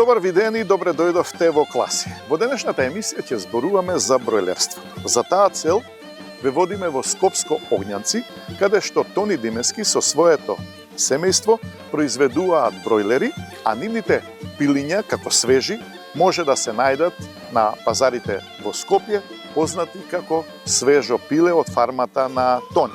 Добар видени, добре дојдовте во Класи. Во денешната емисија ќе зборуваме за бројлерството. За таа цел ве водиме во Скопско Огњанци, каде што Тони Димески со своето семејство произведуваат бројлери, а нивните пилиња, како свежи, може да се најдат на пазарите во Скопје, познати како свежо пиле од фармата на Тони.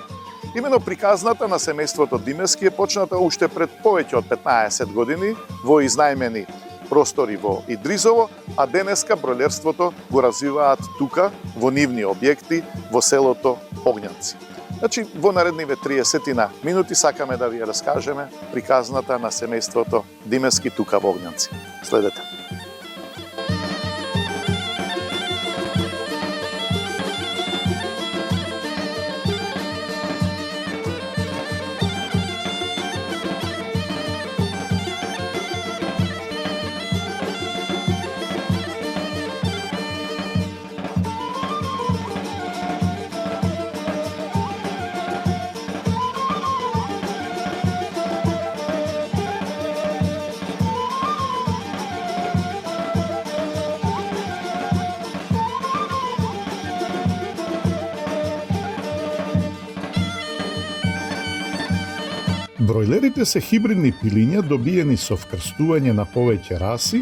Имено приказната на семејството Димески е почната уште пред повеќе од 15 години во изнајмени простори во Идризово, а денеска бројлерството го развиваат тука, во нивни објекти, во селото Огњанци. Значи, во наредниве 30 минути сакаме да ви раскажеме приказната на семејството Димески тука во Огњанци. Следете. Бројлерите се хибридни пилиња добиени со вкрстување на повеќе раси,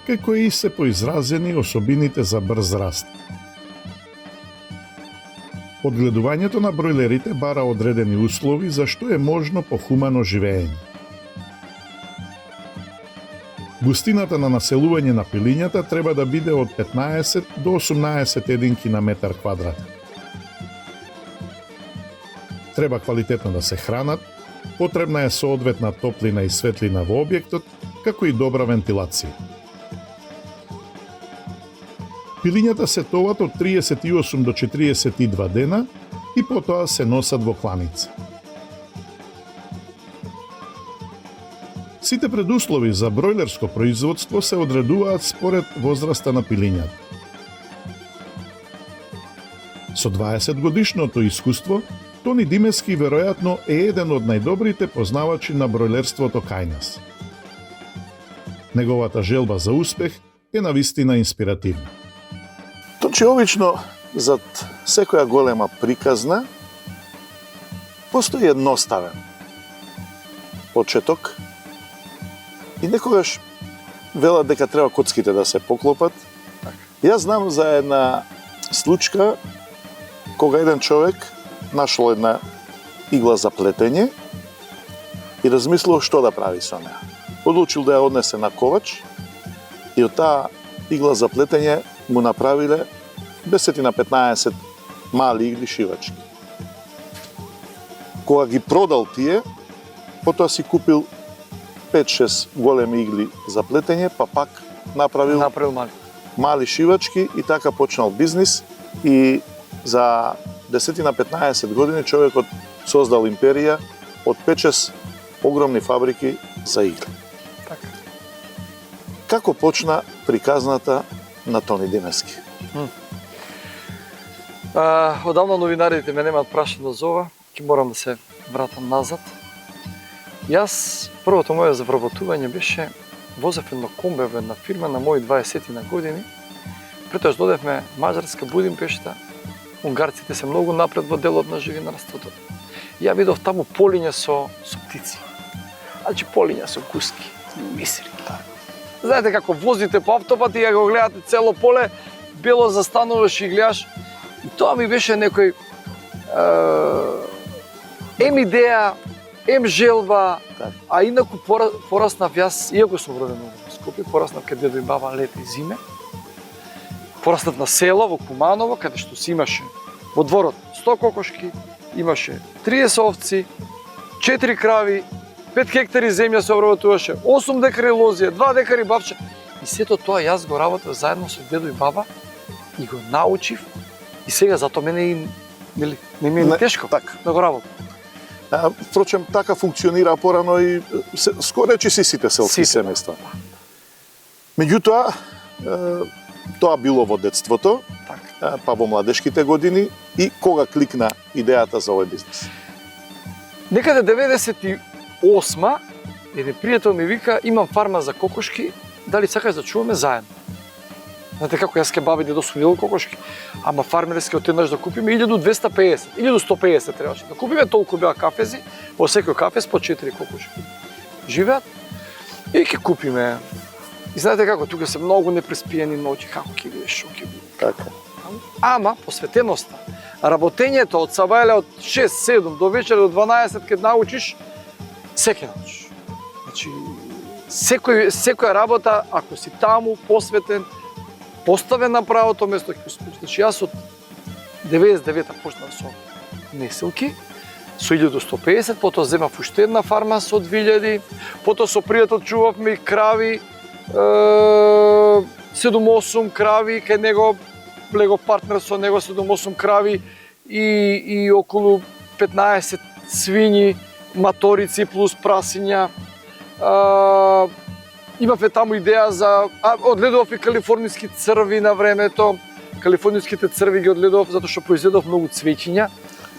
кај кои се поизразени особините за брз раст. Одгледувањето на бројлерите бара одредени услови за што е можно похумано живеење. Густината на населување на пилињата треба да биде од 15 до 18 единки на метар квадратен. Треба квалитетно да се хранат, потребна е соодветна топлина и светлина во објектот, како и добра вентилација. Пилињата се товат од 38 до 42 дена и потоа се носат во кланица. Сите предуслови за бројлерско производство се одредуваат според возраста на пилињата. Со 20 годишното искуство, Тони Димески веројатно е еден од најдобрите познавачи на бројлерството кај нас. Неговата желба за успех е навистина инспиративна. Точи обично зад секоја голема приказна постои едноставен почеток и некогаш велат дека треба коцките да се поклопат. Јас знам за една случка кога еден човек нашол една игла за плетење и размислил што да прави со неа. Одлучил да ја однесе на ковач и од таа игла за плетење му направиле 10 на 15 мали игли шивачки. Кога ги продал тие, потоа си купил 5-6 големи игли за плетење, па пак направил мали шивачки и така почнал бизнис и за 10 на 15 години човекот создал империја од 5-6 огромни фабрики за игли. Така. Како почна приказната на Тони Димески? Одамна новинарите ме немаат прашано за ова, ќе морам да се вратам назад. Јас, првото моје завработување беше возев едно комбе во една фирма на мои 20 на години. Претоаш додевме Маđarска, Будимпешта. Унгарците се многу напред во делот на живинарството. Ја видов таму полиња со птици. Значи полиња со куски, мисери. Знаете како возите по автопат и ја го гледате цело поле, бело застануваш и гледаш. И тоа ми беше некој идеја, желба, а инаку пораснав јас, иако сум роден во Скопје, пораснав каде дедо и баба лете и зиме. Пораснав на село во Куманово, каде што си имаше во дворот 100 кокошки, имаше 30 овци, 4 крави, 5 хектари земја се обработуваше, 8 декари лозија, 2 декари бавче. И сето тоа јас го работев заедно со дедо и баба и го научив. И сега затоа мене не ми е тешко да го работам. Впрочем, така функционира порано и скоро речи сите селски семејства. Меѓутоа, тоа било во детството, па во младешките години и кога кликна идејата за овој бизнес? Некаде 98-ма, еден пријател ми вика, имам фарма за кокошки, дали сакаш да чуваме заедно. Знаете како, јас ке баби дедо со видел кокошки, ама фармерски отеднаш да купиме 1250, 1150 требаше да купиме, толку беа кафези, во секој кафез по 4 кокошки живеат и ќе купиме. И знаете како, тука се многу непреспиени ноќи, како ќе биде, шо ќе биде. Така. Ама посветеноста, работењето од сабајле од 6-7 до вечер до 12 кога научиш, секој научиш. Значи, секоја работа, ако си таму посветен, поставен на правото место, ќе успееш. Значи, јас од 99-та почнав со несилки, со 1150, потоа земав уште една фарма со 2000, потоа со пријател чувавме и крави, 7-8 крави, кај него легов партнер со него 7-8 крави и околу 15 свињи, маторици плюс прасиња. Имавме таму идеја за... Одледував и калифорниски црви на времето. Калифорниските црви ги одледував затоа што произведов многу цвеќиња.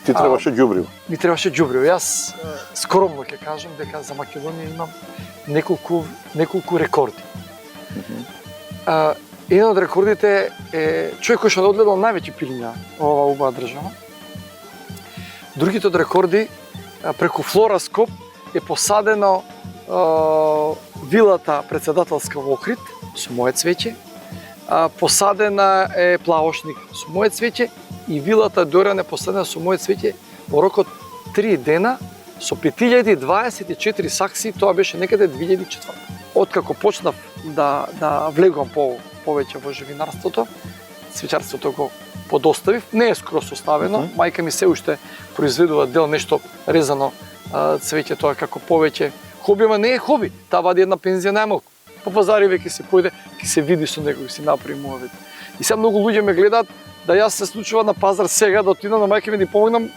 Ти требаше ѓубриво. Ми требаше ѓубриво. Јас скромно ќе кажам дека за Македонија имам неколку рекорди. Еден од рекордите е човек кој што одледал највеќе пилиња во оваа убава држава. Другите од рекорди, преку Флораскоп е посадено вилата председателска во Охрид со моје цвеќе, посадена е плавошник со моје цвеќе и вилата Доран е посадена со моје цвеќе во рок од 3 дена со 5024 сакси, тоа беше некаде 2004. Откако почнав да влегувам повеќе во живинарството, цвеќарството го подоставив, не е скроз оставено, мајка ми се уште произведува дел нешто резано цвеќе, тоа како повеќе хоби, ама не е хоби, таа вади една пензија најмалку. По пазари веќе се појде, ќе се види со некој, ќе се направи муавет. И сега многу луѓе ме гледаат да јас се случува на пазар сега да отидам на мајка ми да помогнам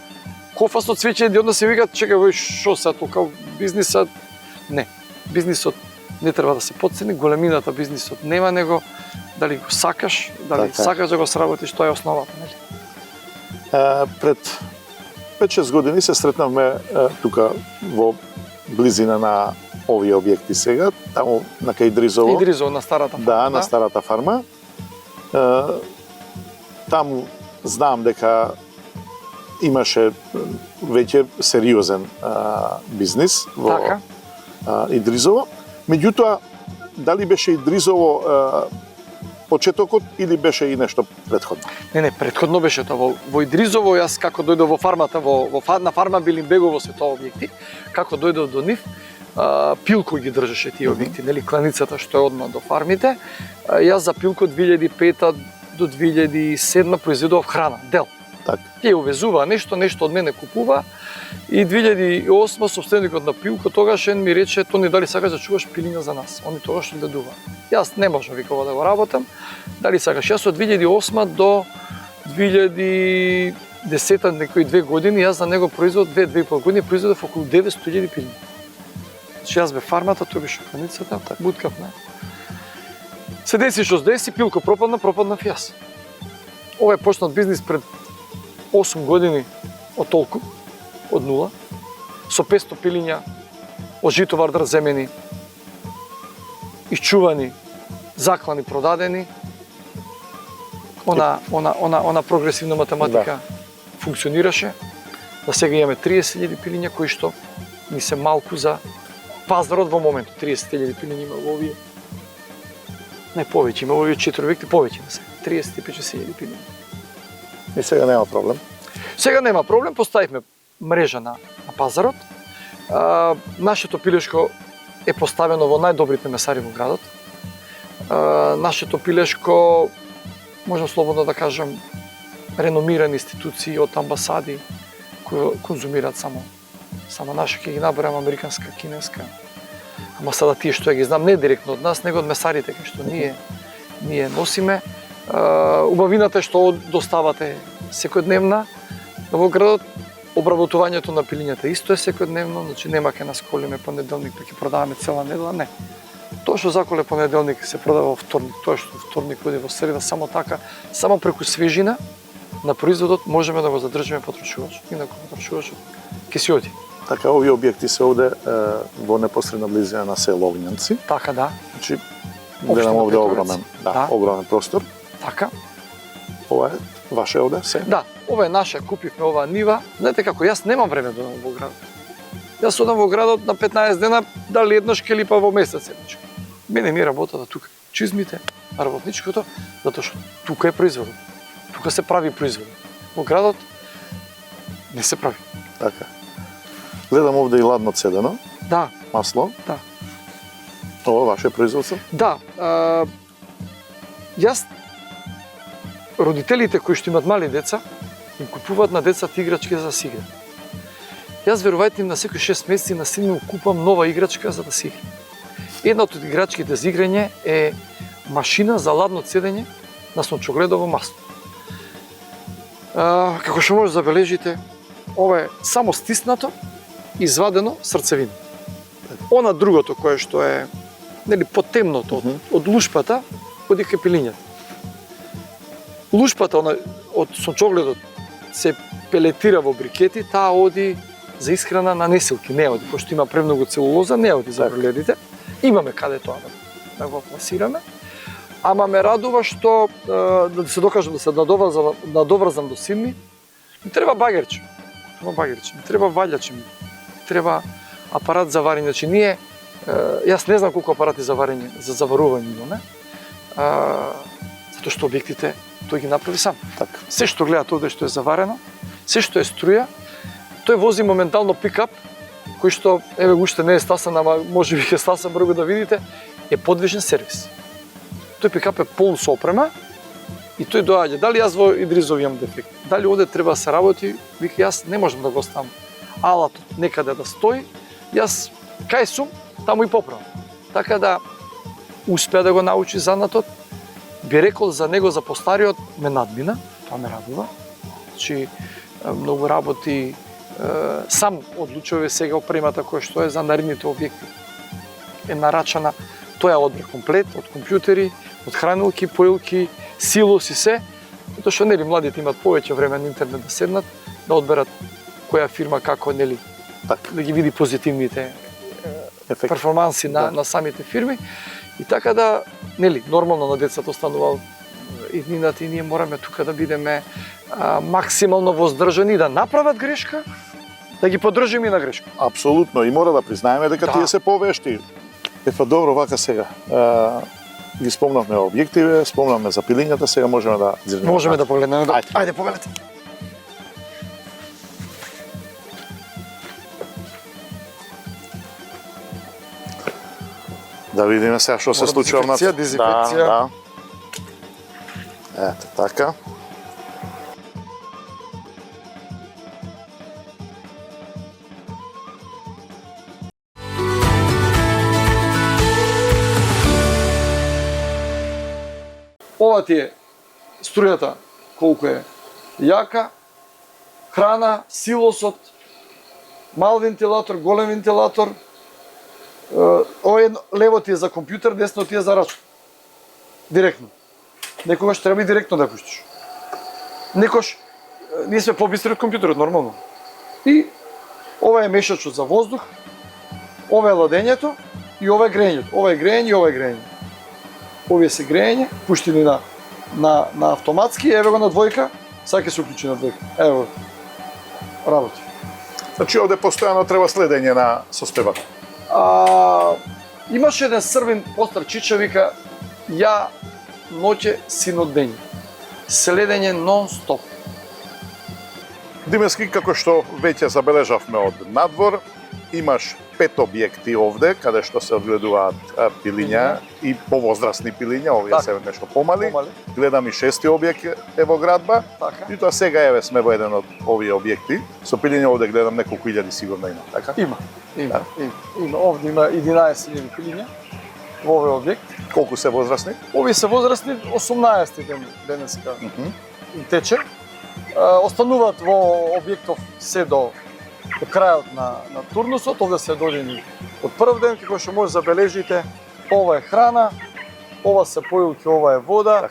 кофа со цвеќе и onda се викаат чекај вој шо се толку бизнисот. Не, бизнисот не треба да се потцени, големината бизнисот нема него дали го сакаш, дали сакаш да го сработиш, тоа е основата, нели? Пред 5-6 години се сретнавме тука во близина на овие објекти сега, таму на кај Идризово. Идризово, на старата фарма. Да, на старата фарма. Таму знам дека имаше веќе сериозен бизнис во Идризово. Меѓутоа, дали беше Идризово почетокот или беше и нешто претходно? Не, претходно беше тоа. Во Идризово, јас како дојдов во фармата, на фарма Билимбегово се тоа објекти, како дојдов до нив, Пилко ги држеше тие објекти, нели, кланицата што е одма до фармите. Јас за Пилко 2005 до 2007 произведував храна, дел. Так. Тие увезуваа нешто од мене купува и 2008 собственикот на Пилко тогашен ми рече: "Тони, дали сакаш да чуваш пилиња за нас?" Они тогаш одледува. Јас не можам викова да го работам. Дали сакаш? Јас од 2008 до 2010 некои 2 години јас за него производ 2-2,5 години произведов околу 900.000 пилиња. Значи јас бев фармата, тој беше кланицата, буткавме. Се деси што се деси, Пилко пропаднав јас. Ова е почнат бизнис пред 8 години од толку, од нула, со 500 пилиња од житовар дрземени, исчувани, заклани, продадени. Она прогресивна математика функционираше. Да сега имаме 30.000 пилиња кои што ни се малку за пазарот во моментот. 30.000 пилиња има во овие. Не повеќе, има во овие 4 објекти повеќе на сега. 35.000 пилиња. И сега нема проблем? Сега нема проблем, поставивме мрежа на пазарот. Нашето пилешко е поставено во најдобрите месари во градот. Нашето пилешко, можам слободно да кажам, реномирани институции од амбасади кои конзумираат само наше, ќе ги наберам американска, кинеска. Ама сада тие што ја ги знам не директно од нас, него од месарите кои што ние носиме. Убавината е што доставата е секојдневна во градот. Обработувањето на пилињата исто е секојдневно, значи нема ке нас колиме понеделник па ќе продаваме цела недела, не. Тоа што заколе понеделник се продава во вторник, тоа што вторник оди во среда, само така, само преку свежина на производот можеме да го задржиме потрошувачот. Инаку потрошувачот ќе си оди. Така, овие објекти се овде во непосредна близина на село Огњанци. Така, да. Значи, Гледам овде Петровец. огромен, да, Да. огромен простор. Така. Ова е ваше овде се? Да, ова е наша, купивме оваа нива. Знаете како, јас немам време да одам во градот. Јас одам во градот на 15 дена, дали еднаш ке липа во месец еднаш. Мене ми е работата тука. Чизмите, работничкото, затоа што тука е производот. Тука се прави производот. Во градот не се прави. Така. Гледам овде и ладно цедено, Да, масло. Да. Ова ваше производство? да. Јас родителите кои што имат мали деца, им купуваат на децата играчки за да си играат. Јас верувајте им на секој 6 месеци на син ми купам нова играчка за да си игра. Една од играчките за играње е машина за ладно цедење на сончогледово масло. Како што може да забележите, ова е само стиснато, извадено срцевина. Она другото кое што е нели потемното од лушпата, оди кај пилињата. Лушпата од сончогледот се пелетира во брикети, таа оди за исхрана на несилки, не оди, пошто има премногу целулоза, не оди за бриледите. Имаме каде тоа да го пласираме. Ама ме радува што да се докажам да се надоврзам до син ми, ми треба багерче. Ми треба ваљачи, ми треба апарат за варење. Значи ние, јас не знам колку апарати за варење, за заварување имаме, затоа што објектите тој ги направи сам. Така. Се што гледат овде што е заварено, се што е струја, тој вози моментално пикап, кој што, еве уште не е стасан, ама може би ќе стасан брзо да видите, е подвижен сервис. Тој пикап е полн со опрема и тој доаѓа. Дали јас во Идризов имам дефект, дали овде треба да се работи, вика јас не можам да го оставам алатот некаде да стои, јас кај сум, таму и поправам. Така да успеа да го научи занатот, би рекол за него за постариот ме надмина, тоа ме радува. Значи многу работи сам одлучува сега опремата која што е за наредните објекти. Е нарачана, тоа е одбор комплет од компјутери, од хранилки, поилки, силоси се, затоа што нели младите имаат повеќе време на интернет да седнат, да одберат која фирма како нели да ги види позитивните перформанси на самите фирми и така да нели нормално на децата останува иднината и ние мораме тука да бидеме максимално воздржани да направат грешка, да ги поддржиме и на грешка. Апсолутно, и мора да признаеме дека тие се повешти. Ефа добро, вака сега. Ги спомнавме објективе, спомнавме за пилињата, сега можеме да зирнеме. Можеме да погледнеме. Ајде, погледнете. Да видиме сега што се случува на дезинфекција. Да. Ето така. Ова ти е струјата колку е јака, храна, силосот, мал вентилатор, голем вентилатор. Ова лево ти е за компјутер, десно ти е за рачун. Директно. Некогаш треба и директно да пуштиш. Некош ние сме побистри од компјутерот нормално. И ова е мешачот за воздух, ова е ладењето и ова е грењето. Ова е грење и ова е грење. Овие се грење, пуштени на автоматски, еве го на двојка, сега ќе се уклучи на двојка. Ево, работи. Значи овде постојано треба следење на состојбата. Имаше еден србин постар чича, вика, ја ноќе синот дење. Следење нон-стоп. Димески, како што веќе забележавме од надвор, имаш 5 објекти овде, каде што се одгледуваат пилиња и повозрасни пилиња, овие се нешто помали. Гледам и 6-ти објект е во градба. И тоа сега еве сме во еден од овие објекти. Со пилиња овде гледам неколку илјади сигурно има, така? Има. Овде има 11.000 пилиња во овој објект. Колку се возрасни? Овие се возрасни 18 денеска тече. Остануваат во објектов се до крајот на турнусот, овде се додени од прв ден, како што може забележите, ова е храна, ова се поилки, ова е вода,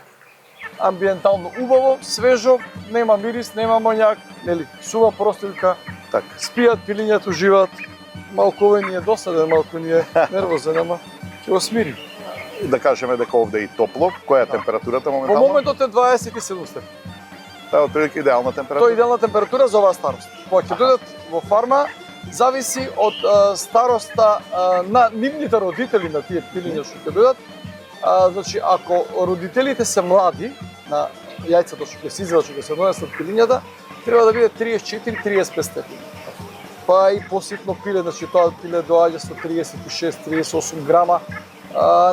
амбиентално убаво, свежо, нема мирис, нема мањак, нели, сува простилка, спијат, пилињата уживаат, малку овој ни е досаден, малку ни е нервозен, ама ќе го смирим. Да кажеме дека овде е и топло, која е температурата Во моментално? моментот е 27 степени. Тоа е отприлика идеална Тоа е температура. идеална температура за оваа старост. Кога ќе дојдат во фарма, зависи од староста на нивните родители на тие пилиња што ќе дојдат. Значи, ако родителите се млади, на јајцето што ќе се излезат, што ќе се донесат пилињата, треба да биде 34-35 степени. Па и поситно пиле, значи тоа пиле доаѓа со 36-38 грама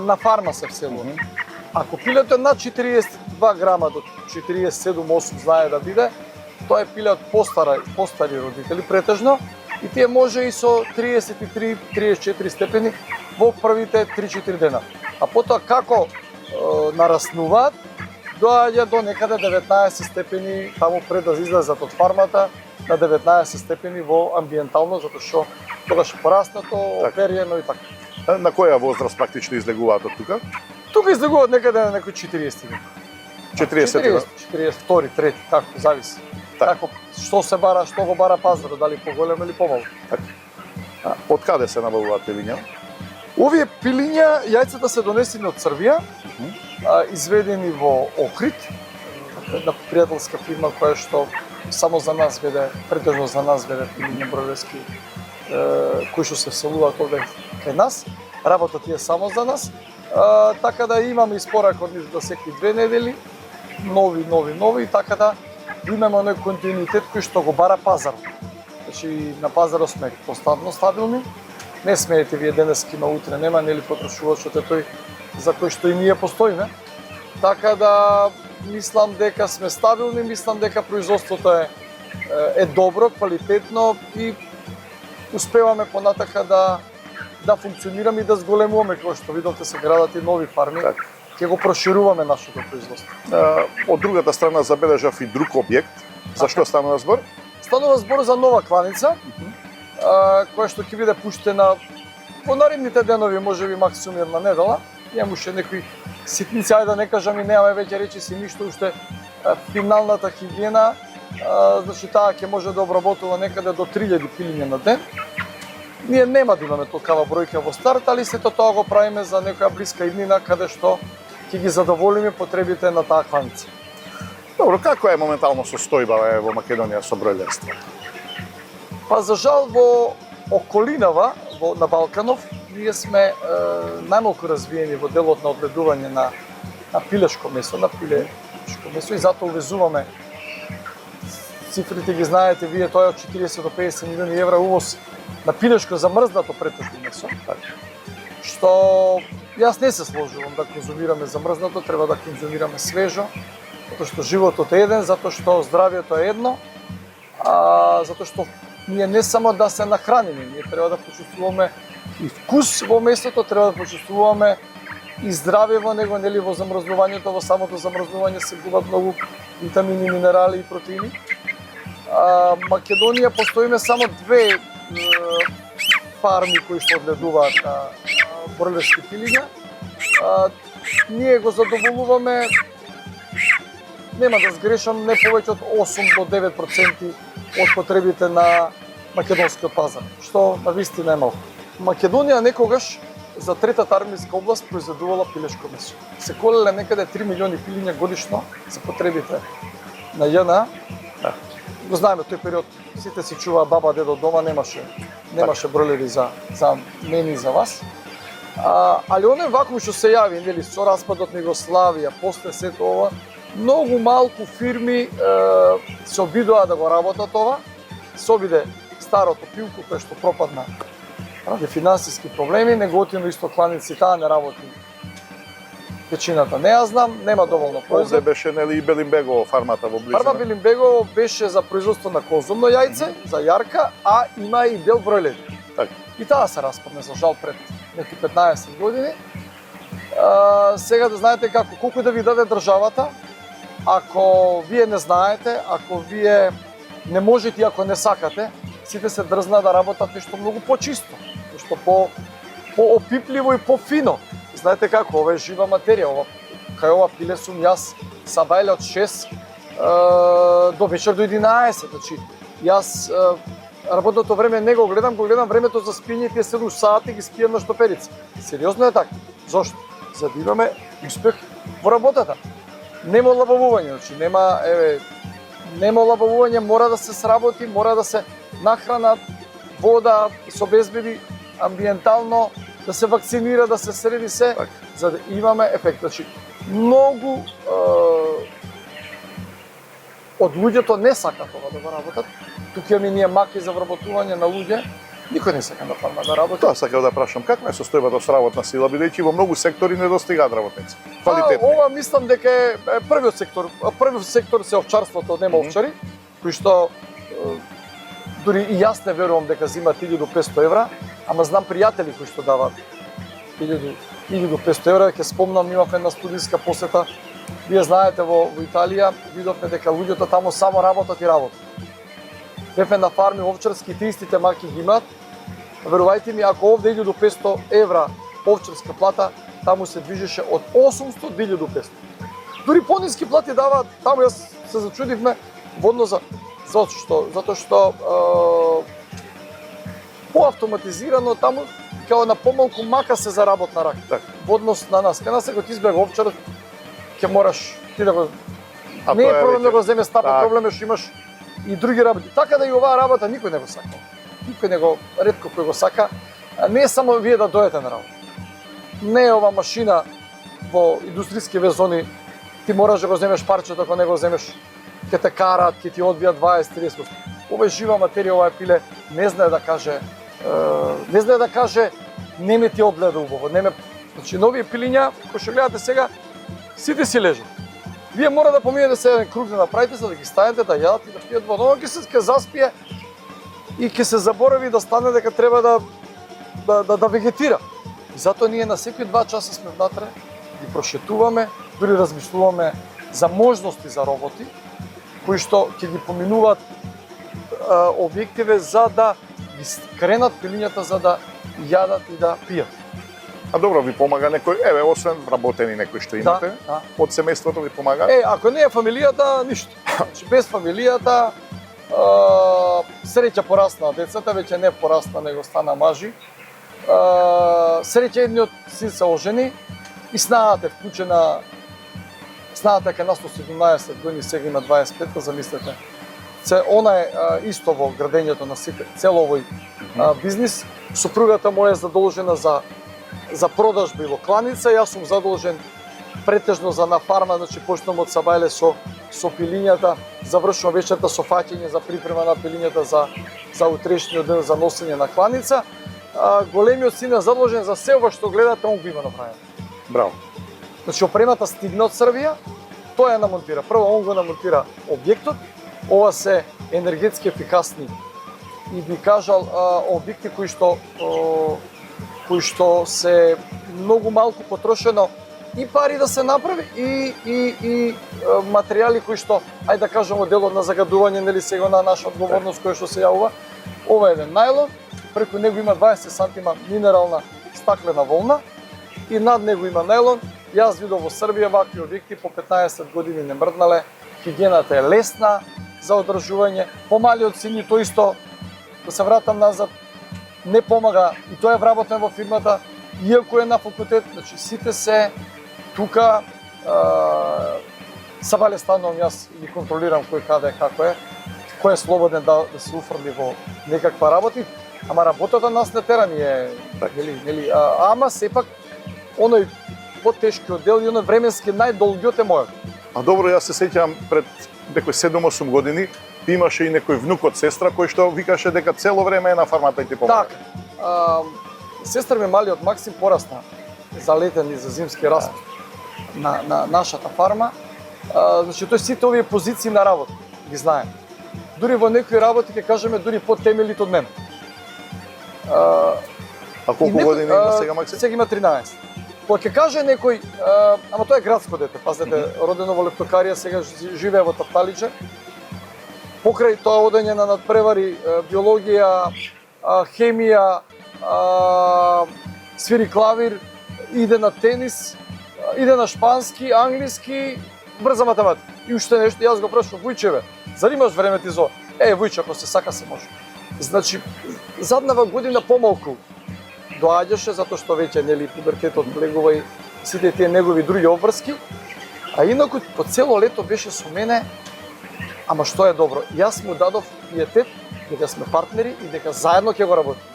на фарма се вселува. Ако пилето е над 42 грама до 47-8 знае да биде, тоа е пиле од постари родители претежно и тие може и со 33-34 степени во првите 3-4 дена. А потоа како нараснуваат, доаѓа до некаде 19 степени таму пред да излезат од фармата, на 19 степени во амбиентално, затоа што тогаш порастато, опериено и така. На која возраст практично излегуваат од тука? Тука излегуваат некаде на некои 40 години. 40. 42, трети, како, зависи. Како, што се бара, што го бара пазарот, дали поголем или помалку. Од каде се набавуваат пилиња? Овие пилиња, јајцата се донесени од Црвија, изведени во Охрид, една пријателска фирма која што само за нас веде, претежно за нас веде пилиња бройлерски, кои што се вселуваат овде кај нас, работат тие само за нас. Така да имаме испорак од нив за секои 2 недели, нови, така да имаме оној континуитет кој што го бара пазарот. Значи на пазарот сме константно стабилни. Не смеете вие денески на утре нема нели потрошувачот е тој за кој што и ние постоиме. Така да мислам дека сме стабилни, мислам дека производството е добро, квалитетно и успеваме понатака да функционираме и да зголемуваме, како што видовте се градат и нови фарми. Ќе го прошируваме нашето производство. Од другата страна забележав и друг објект. За што станува збор? Станува збор за нова кланица, која што ќе биде пуштена во наредните денови, можеби максимум една недела. Имам уште некои ситници, ајде да не кажам и немаме веќе речиси ништо, уште финалната хигиена, значи таа ќе може да обработува некаде до 3000 пилиња на ден. Ние нема да имаме толкава бројка во старт, али сето тоа го правиме за некоја блиска иднина каде што ќе ги задоволиме потребите на таа кланица. Добро, како е моментално состојба во Македонија со бройлерство? Па за жал во околинава на Балканов ние сме најмалку развиени во делот на одгледување на пилешко месо, и затоа увезуваме цифрите ги знаете вие, тоа е од 40 до 50 милиони евра увоз на пилешко замрзнато претежно месо. Што јас не се сложувам да конзумираме замрзнато, треба да конзумираме свежо, затоа што животот е еден, затоа што здравјето е едно, затоа што ние не само да се нахраниме, ние треба да почувствуваме и вкус во месото, треба да почувствуваме и здравје во него, нели во замрзнувањето, во самото замрзнување се губат многу витамини, минерали и протеини. Македонија постоиме само 2 фарми кои што одгледуваат бройлерски пилиња. Ние го задоволуваме, нема да сгрешам, не повеќе од 8 до 9% од потребите на македонскиот пазар, што на вистина е малку. Македонија некогаш за третата армиска област произведувала пилешко месо. Се колеле некаде 3 милиони пилиња годишно за потребите на ЈНА. Го знаеме тој период, сите си чуваа баба, дедо дома, немаше бройлери за мене и за вас. Али оној вакуум што се јави, нели, со распадот на Југославија, после сето ова, многу малку фирми се обидоа да го работат ова. Се обиде старото пилко кое што пропадна ради финансиски проблеми, неготино исто кланици, таа не работи. Вечината не ја знам, нема доволно производ. Овде беше нели и Белимбегово фармата во близина. Фарма Белимбегово беше за производство на конзумно јајце, за јарка, а има и дел бройлери. Така. И таа се распадне за жал пред неки 15 години. Сега да знаете како, колку да ви даде државата, ако вие не знаете, ако вие не можете и ако не сакате, сите се дрзна да работат нешто многу по-чисто, нешто по-опипливо и по-фино. Знаете како, ова е жива материја, кај ова пиле сум јас сабајле од 6 до вечер до 11, значи јас работното време не го гледам времето за спиње, тие 7 сати ги спијам на штоперица. Сериозно е така. Зошто? за да имаме успех во работата. Нема лабавување, значи нема лабавување, мора да се сработи, мора да се нахранат, вода, се обезбеди амбиентално, да се вакцинира, да се среди се, Так. за да имаме ефект. Значи, многу од луѓето не сакаат ова да го работат. Тука имаме ние маки за вработување на луѓе. Никој не сака на фарма да работи. Тоа сакав да прашам, каква е состојбата со работна сила, бидејќи во многу сектори недостигаат работници? Квалитетни. Ова мислам дека е првиот сектор. Првиот сектор се овчарството, нема овчари, кои што дури и јас не верувам дека земаат 1500 евра, ама знам пријатели кои што даваат 1500 евра. Ќе спомнам, имав една студиска посета. Вие знаете, во Италија видовме дека луѓето таму само работат и работат. Бевме на фарми овчарски, тие истите маки ги имаат. Верувајте ми, ако овде 1500 евра овчарска плата, таму се движеше од 800 до 1500. Дури пониски плати даваат, таму јас се зачудивме водно затоа што поавтоматизирано таму, као на помалку мака се за работна рака. Так. Во однос на нас. Кај нас ако ти избега овчарот, ќе мораш ти да го... А Не е тоа проблем веќе- да го земеш стапа, Так. проблем е што имаш и други работи. Така да и оваа работа никој не го сака. Никој не го, ретко кој го сака. Не е само вие да дојдете на работа. Не е ова машина во индустријски зони, ти мораш да го земеш парчето, ако не го земеш, ќе те карат, ќе ти одбијат 20-30%. Ова е жива материја, ова е пиле, не знае да каже, не ме ти одгледа убаво, не ме... Значи, нови пилиња, кои што гледате сега, сите си лежат. Вие мора да поминете се еден круг да направите, за да ги ставите да јадат и да пијат вода. Ова ќе заспие и ќе се заборави да стане дека треба да вегетира. И затоа ние на секои 2 часа сме внатре, ги прошетуваме, дури размислуваме за можности за роботи, кои што ќе ги поминуваат објективе за да ги кренат пилињата за да јадат и да пијат. А добро, ви помага некој, еве, освен вработени некои што имате, Да. од семејството ви помага? Ако не е фамилијата, ништо. Значи, без фамилијата, среќа порасна децата, веќе не порасна, него стана мажи. Среќа едниот син се ожени и снаата е вклучена. Снаата кај нас 17 години, сега има 25, замислете. Она е исто во градењето на цел овој бизнис. Супругата моја е задолжена за продажба и во кланица, јас сум задолжен претежно за на фарма, значи почнувам од сабајле со пилињата, завршувам вечерта со фаќање за припрема на пилињата за утрешниот ден за носење на кланица. Големиот син е задолжен за се ова што гледате, он го има направено. Браво. Значи опремата стигна од Србија, тој ја намонтира. Прво он го намонтира објектот, ова се енергетски ефикасни и би кажал објекти кои што се многу малку потрошено и пари да се направи и материјали кои што, ајде да кажеме, делот на загадување, нели сега на наша одговорност која што се јавува. Ова е еден најлон, преку него има 20 сантима минерална стаклена волна и над него има најлон. Јас видов во Србија вакви објекти по 15 години не мрднале, хигиената е лесна за одржување, помалиот сини тоа исто, да се вратам назад, не помага и тоа е вработен во фирмата, иако е на факултет, значи сите се тука, сабале станувам јас и ги контролирам кој каде како е, кој е слободен да се уфрли во некаква работи, ама работата нас не тера ни е, нели, ама сепак оној потешкиот дел и оној временски најдолгиот е мојот. А добро, јас се сеќавам пред некои 7-8 години, ти имаше и некој внук од сестра кој што викаше дека цело време е на фармата и ти помага. Така. Сестра ми малиот Максим порасна за летен и за зимски распит на нашата фарма. Значи тој сите овие позиции на работа ги знае. Дури во некои работи ќе кажеме дури потемелите од мене. А колку години има сега Максим? Сега има 13. Кога ќе каже некој, ама тоа е градско дете, пазете, родено во Лептокарија, сега живее во Тапталиџе. Покрај тоа одење на надпревари, биологија, хемија, свири клавир, иде на тенис, иде на шпански, англиски, брза математика. И уште нешто, јас го прашувам, Вујчеве, зар имаш време ти зо? Вујче, ако се сака се може. Значи, заднава година помалку доаѓаше, затоа што веќе, нели, пубертетот влегува сите тие негови други обврски, а инаку по цело лето беше со мене, ама што е добро, јас му дадов пиетет дека сме партнери и дека заедно ќе го работиме.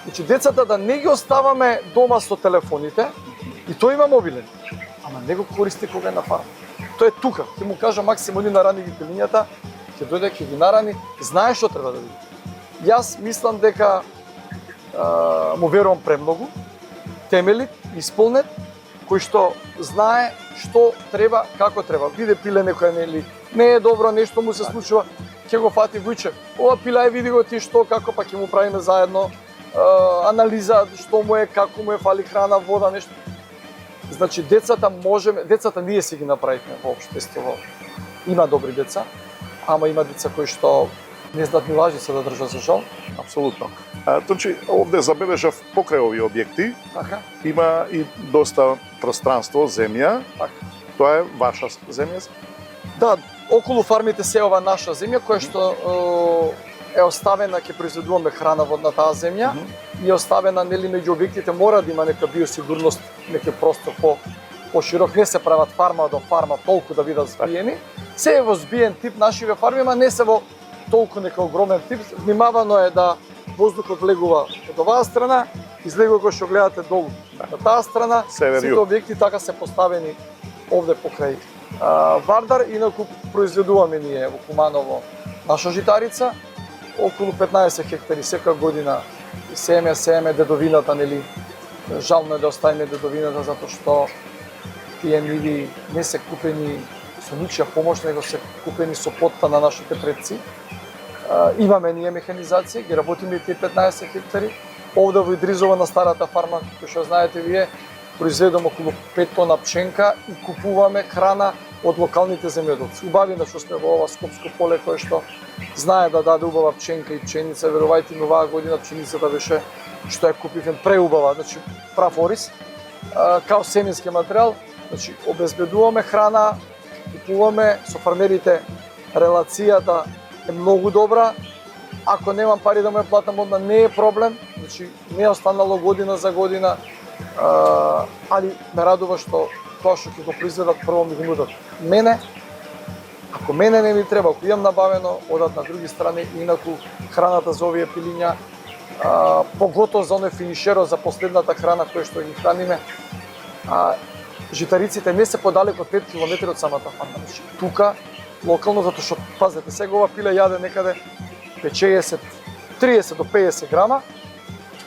Значи децата да не ги оставаме дома со телефоните, и тој има мобилен, ама не го користи кога е на фарма. Тој е тука, ќе му кажа Максим, оди нарани ги пилињата, ќе дојде, ќе ги нарани, знае што треба да види. Јас мислам дека му верувам премногу, темелит, исполнет, кој што знае што треба, како треба. Биде пиле некоја нели не е добро, нешто му се случува, ќе го фати вујче. Ова пиле види го ти што, како, па ќе му правиме заедно анализа што му е, како му е, фали храна, вода, нешто. Значи децата ние си ги направивме во општество. Има добри деца, ама има деца кои што не знаат ни лажи се да држат за жал. Апсолутно. Значи, овде забележав покрај овие објекти, Така, има и доста пространство, земја. така. Тоа е ваша земја? Да, околу фармите се ова наша земја која што е оставена, ќе произведуваме храна на таа земја и е оставена нели меѓу објектите мора да има нека биосигурност, некој простор по-широк, не се прават фарма до фарма толку да бидат збиени. Се е во збиен тип нашиве фарми, ама не се во толку нека огромен тип. Внимавано е да воздухот влегува од оваа страна, излегува кога што гледате долу на таа страна. Сите објекти така се поставени овде покрај Вардар, инаку произведуваме ние во Куманово наша житарица, околу 15 хектари секоја година сееме дедовината, нели. Жално е да оставиме дедовината затоа што тие ниви не се купени со ничија помош, него се купени со потта на нашите предци. Имаме ние механизација, ги работиме тие 15 хектари. Овде во Идризово на старата фарма, кој што знаете вие, произведуваме околу 5 тона пченка и купуваме храна од локалните земјоделци. Убавина што сме во ова Скопско поле кое што знае да даде убава пченка и пченица, верувајте ми оваа година пченицата беше што ја купивме преубава, значи прав орис, као семенски материјал, значи обезбедуваме храна, купуваме со фармерите, релацијата е многу добра. Ако немам пари да му ја платам одма, не е проблем, значи не е останало година за година, али ме радува што тоа што ќе го произведат прво ми го нудат мене. Ако мене не ми треба, ако имам набавено, одат на други страни, инаку храната за овие пилиња, поготово за оној финишеро за последната храна која што ги храниме, житариците не се подалеку од 5 км од самата фарма. Значи, тука, локално, затоа што, пазете, сега ова пиле јаде некаде 30 до 50 грама,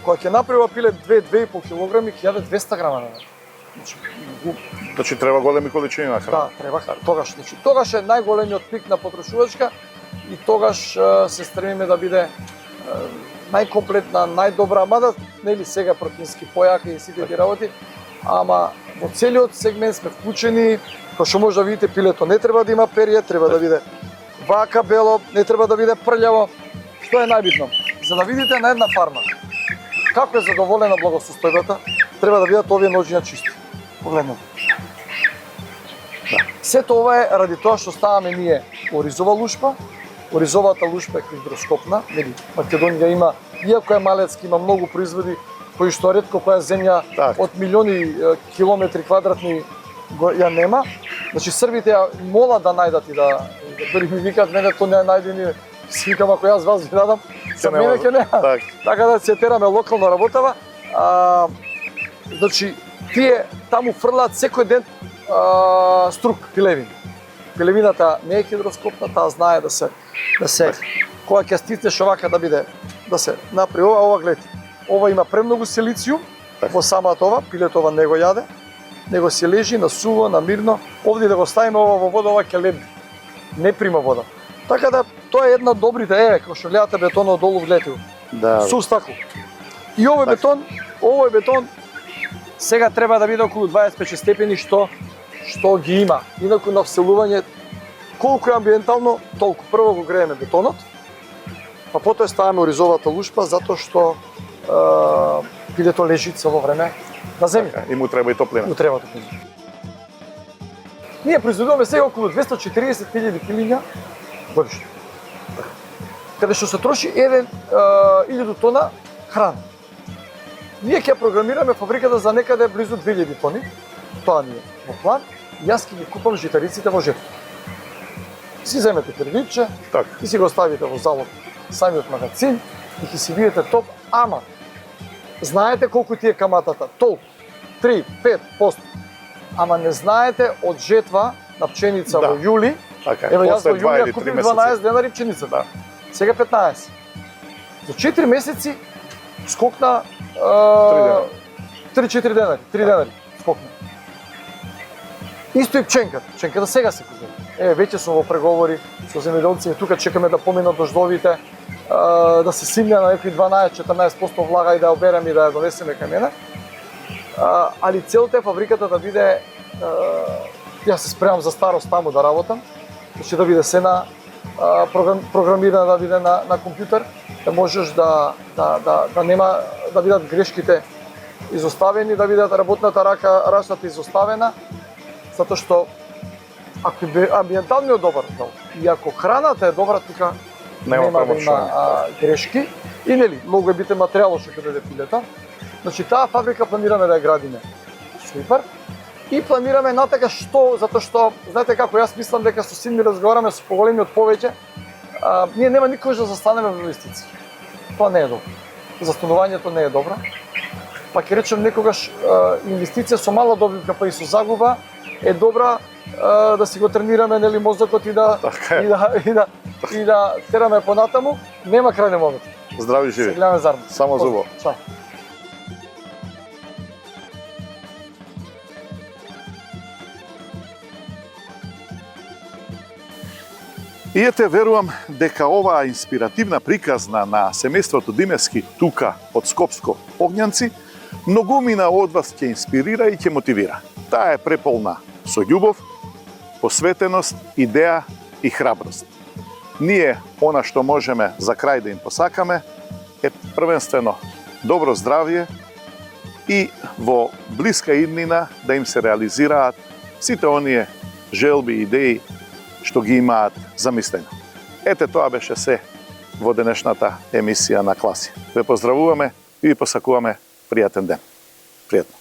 кога ќе направи ова пиле 2-2,5 килограми, ќе јаде 200 грама на ден. Значи треба големи количини на храна. Да, треба храна. Тогаш е најголемиот пик на потрошувачка и тогаш се стремиме да биде најкомплетна, најдобра, мада нели сега протеински појака и сите тие работи, ама во целиот сегмент сме вклучени, кој што може да видите пилето не треба да има перје, треба да биде вака бело, не треба да биде прљаво. Што е најбитно? За да видите на една фарма како е задоволена благосостојбата, треба да бидат овие ножиња чисти. Погледнете. Да. Сето ова е ради тоа што ставаме ние оризова лушпа. Оризовата лушпа е хидроскопна, нели Македонија има, иако е малецки, има многу производи кои што ретко која земја од милиони километри квадратни ја нема. Значи србите ја молат да најдат и да дори ми викаат мене тоа не најдени. Си викам ако јас вас ви дадам, за мене ќе нема. Така да се тераме локално работава. Значи тие таму фрлаат секој ден струк пилевин. Пилевината не е хидроскопна, таа знае да се кога ќе стиснеш овака да биде да се направи ова гледате. Ова има премногу силициум во самата ова, пилето ова не го јаде, него си лежи на суво, на мирно. Овде да го ставиме ова во вода, ова ќе лебди. Не прима вода. Така да тоа е една од добрите, како што гледате бетонот долу, гледате го. Да. Сув стакло. И овој бетон сега треба да биде околу 25 степени што ги има. Инаку на вселување колку е амбиентално, толку. Прво го грееме бетонот, па потоа ставаме оризовата лушпа затоа што пилето лежи цело време на земја. И му треба и топлина. Ние произведуваме сега околу 240.000 пилиња годишно. Каде што се троши 1000 тона храна. Ние ќе програмираме фабриката за некаде близу 2000 тони, тоа ни е во план. Јас ќе ги купам житариците во жетва. Си земете кредитче, Така. и си го ставите во залог самиот магазин и ќе си видите топ, ама знаете колку ти е каматата? Толку. 3-5%. Ама не знаете од жетва на пченица Да. во јули. Така, Ево јас после во 2 јули или ја 3 купив месеци. 12 денари пченица. Да. Сега 15. За 4 месеци скокна 3-4 денари, 3 денари скокна. Исто и пченката. Пченката сега се купува. Веќе сум во преговори со земјоделци, тука чекаме да поминат дождовите, да се симне на некои 12-14% влага и да ја оберем и да ја донесеме кај мене. Али целта е фабриката да биде, јас се спремам за старост таму да работам, значи да биде се на програмирана, да биде на компјутер, да можеш да нема, да бидат грешките изоставени, да бидат работната рачната изоставена, затоа што ако амбиенталниот добар и ако храната е добра, тука нема да има грешки. И нели, многу е битен материјал што ќе дојде пилета. Значи таа фабрика планираме да ја градиме супер и планираме натака што, затоа што знаете како јас мислам дека со син ми разговараме со поголеми од повеќе, ние нема никогаш да застанеме во инвестиции. Тоа не е добро. Застанувањето не е добро. Па ќе речем некогаш инвестиција со мала добивка па и со загуба е добра, да си го тренираме нели мозокот и да тераме понатаму, нема крајни момент. Здрави живи. Се гледаме заедно. Само зубо. Чао. И ете, верувам дека оваа инспиративна приказна на семејството Димевски тука од Скопско Огњанци многумина од вас ќе инспирира и ќе мотивира. Таа е преполна со љубов, посветеност, идеја и храброст. Ние, она што можеме за крај да им посакаме, е првенствено добро здравје и во блиска иднина да им се реализираат сите оние желби и идеи што ги имаат замислено. Ете, тоа беше се во денешната емисија на Класи. Ве поздравуваме и ви посакуваме пријатен ден. Пријатно.